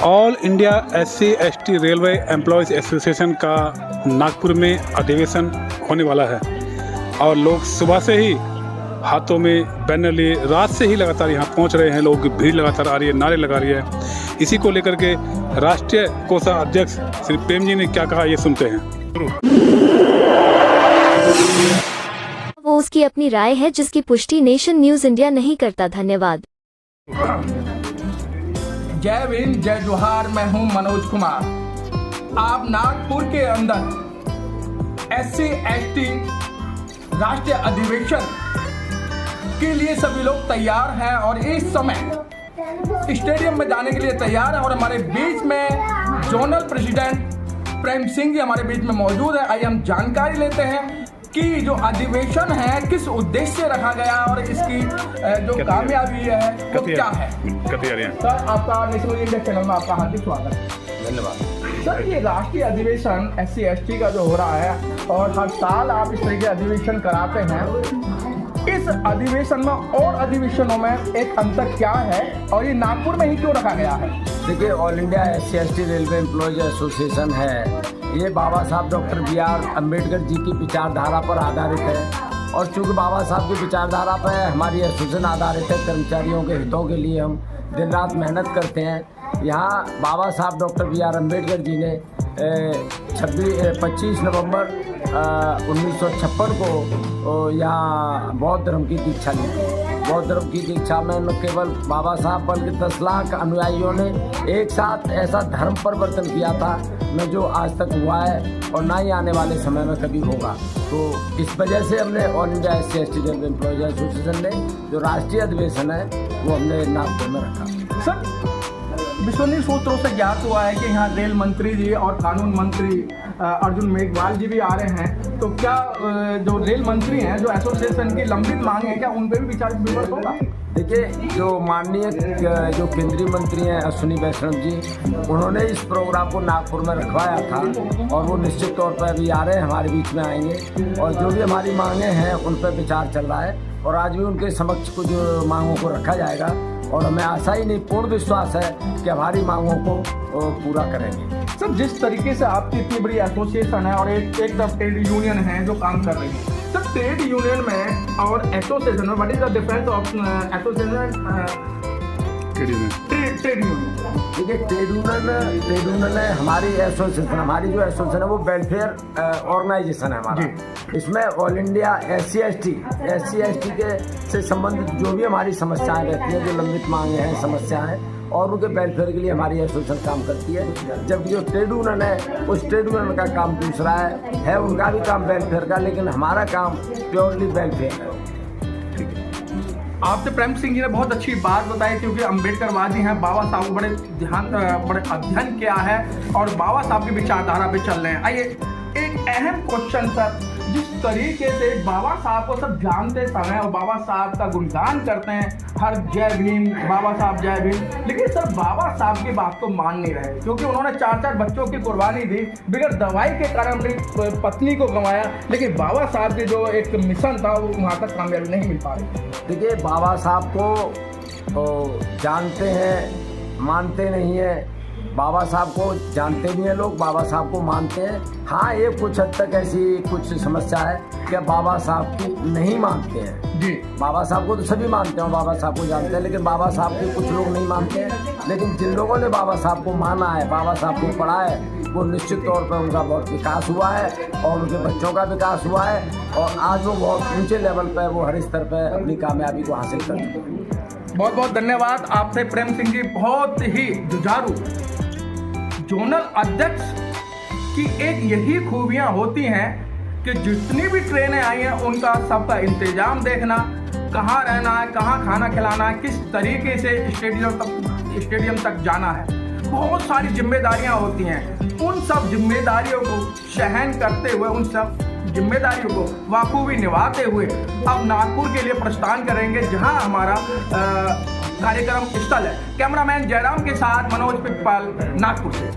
All India SC/ST railway employees association का नागपुर में अधिवेशन होने वाला है और लोग सुबह से ही हाथों में बैनर लिए रात से ही लगातार यहाँ पहुँच रहे हैं। लोग भीड़ लगातार आ रही है, नारे लगा रही है। इसी को लेकर के राष्ट्रीय कोषाध्यक्ष श्री प्रेम जी ने क्या कहा, ये सुनते हैं। वो उसकी अपनी राय है जिसकी पुष्टि नेशन न्यूज़ इंडिया नहीं करता। धन्यवाद। जय भीम, जय जोहार। मैं हूं मनोज कुमार। आप नागपुर के अंदर SC/ST राष्ट्रीय अधिवेशन के लिए सभी लोग तैयार हैं और इस समय स्टेडियम में जाने के लिए तैयार हैं और हमारे बीच में जोनल प्रेसिडेंट प्रेम सिंह जी हमारे बीच में मौजूद है। आइए हम जानकारी लेते हैं कि जो अधिवेशन है किस उद्देश्य से रखा गया और इसकी जो कामयाबी है वो क्या है। सर, आपका नेशनल इंडिया चैनल में आपका हार्दिक स्वागत है। धन्यवाद। सर, ये राष्ट्रीय अधिवेशन SC/ST का जो हो रहा है और हर साल आप इस तरह के अधिवेशन कराते हैं, इस अधिवेशन में और अधिवेशनों में एक अंतर क्या है और ये नागपुर में ही क्यों रखा गया है? देखिए, all India SC/ST railway employees association है, ये बाबा साहब डॉक्टर BR अम्बेडकर जी की विचारधारा पर आधारित है और चूँकि बाबा साहब की विचारधारा पर हमारी एसोसिएशन आधारित है, कर्मचारियों के हितों के लिए हम दिन रात मेहनत करते हैं। यहाँ बाबा साहब डॉक्टर BR अम्बेडकर जी ने 25 नवंबर 1956 को यहाँ बौद्ध धर्म की दीक्षा ली थी। बौद्ध धर्म की दीक्षा में न केवल बाबा साहब बल्कि 10 लाख अनुयायियों ने एक साथ ऐसा धर्म परिवर्तन किया था न जो आज तक हुआ है और ना ही आने वाले समय में कभी होगा। तो इस वजह से हमने all India SC/ST railway employees association ने जो राष्ट्रीय अधिवेशन है वो हमने नागपुर में रखा। सर, विश्वसनीय सूत्रों से ज्ञात हुआ है कि यहाँ रेल मंत्री जी और कानून मंत्री अर्जुन मेघवाल जी भी आ रहे हैं, तो क्या जो रेल मंत्री हैं, जो एसोसिएशन की लंबित मांग है, क्या उन पर भी विचार विमर्श होगा? देखिए, जो माननीय जो केंद्रीय मंत्री हैं अश्विनी वैष्णव जी, उन्होंने इस प्रोग्राम को नागपुर में रखवाया था और वो निश्चित तौर पर अभी आ रहे हैं, हमारे बीच में आएंगे और जो भी हमारी मांगें हैं उन पर विचार चल रहा है और आज भी उनके समक्ष कुछ मांगों को रखा जाएगा और हमें आशा ही नहीं पूर्ण विश्वास है कि हमारी मांगों को पूरा करेंगे। सर, जिस तरीके से आपकी इतनी बड़ी एसोसिएशन है और एक तरफ ट्रेड यूनियन है जो काम कर रही है, सर ट्रेड यूनियन में और एसोसिएशन में what is the difference of association trade union? देखिए, ट्रेड यूनियन है हमारी एसोसिएशन, हमारी जो एसोसिएशन है वो वेलफेयर ऑर्गेनाइजेशन है हमारा। इसमें ऑल इंडिया SC/ST के से संबंधित जो भी हमारी समस्याएं रहती हैं, जो लंबित मांगे हैं, समस्याएं हैं और उनके वेलफेयर के लिए हमारी एसोसिएशन काम करती है। जबकि जो ट्रेड यूनियन है उस ट्रेड यूनियन का काम दूसरा है उनका भी काम वेलफेयर का, लेकिन हमारा काम प्योरली वेलफेयर है। आपसे प्रेम सिंह जी ने बहुत अच्छी बात बताई क्योंकि अम्बेडकरवादी हैं, बाबा साहब को बड़े अध्ययन किया है और बाबा साहब की विचारधारा पे चल रहे हैं। आइए एक अहम क्वेश्चन सर, जिस तरीके से बाबा साहब को सब जानते समय और बाबा साहब का गुणगान करते हैं, हर जय भीम, बाबा साहब जय भीम, लेकिन सर बाबा साहब की बात को मान नहीं रहे क्योंकि उन्होंने 4 बच्चों की कुर्बानी दी, बगैर दवाई के कारण अपनी पत्नी को गंवाया, लेकिन बाबा साहब के जो एक मिशन था वो वहाँ तक कामयाबी नहीं मिल पा रही। देखिए, बाबा साहब को जानते हैं, मानते नहीं है। बाबा साहब को जानते भी हैं लोग, बाबा साहब को मानते हैं। हाँ, ये कुछ हद तक ऐसी कुछ समस्या है कि बाबा साहब की नहीं मानते हैं जी। बाबा साहब को तो सभी मानते हैं, बाबा साहब को जानते हैं, लेकिन बाबा साहब के कुछ लोग नहीं मानते हैं। लेकिन जिन लोगों ने बाबा साहब को माना है, बाबा साहब को पढ़ा है, वो निश्चित तौर पर उनका बहुत विकास हुआ है और उनके बच्चों का विकास हुआ है और आज वो बहुत ऊंचे लेवल पर, वो हर स्तर पर अपनी कामयाबी को हासिल कर चुके हैं। बहुत बहुत धन्यवाद आपसे प्रेम सिंह जी। बहुत ही जुझारू जोनल अध्यक्ष की एक यही खूबियां होती हैं कि जितनी भी ट्रेनें आई हैं उनका सबका इंतजाम देखना, कहाँ रहना है, कहाँ खाना खिलाना है, किस तरीके से स्टेडियम तक जाना है, बहुत सारी जिम्मेदारियां होती हैं। उन सब जिम्मेदारियों को सहन करते हुए, उन सब जिम्मेदारियों को बखूबी निभाते हुए अब नागपुर के लिए प्रस्थान करेंगे जहां हमारा कार्यक्रम स्थल है। कैमरामैन जयराम के साथ मनोज पिप्पल, नागपुर से।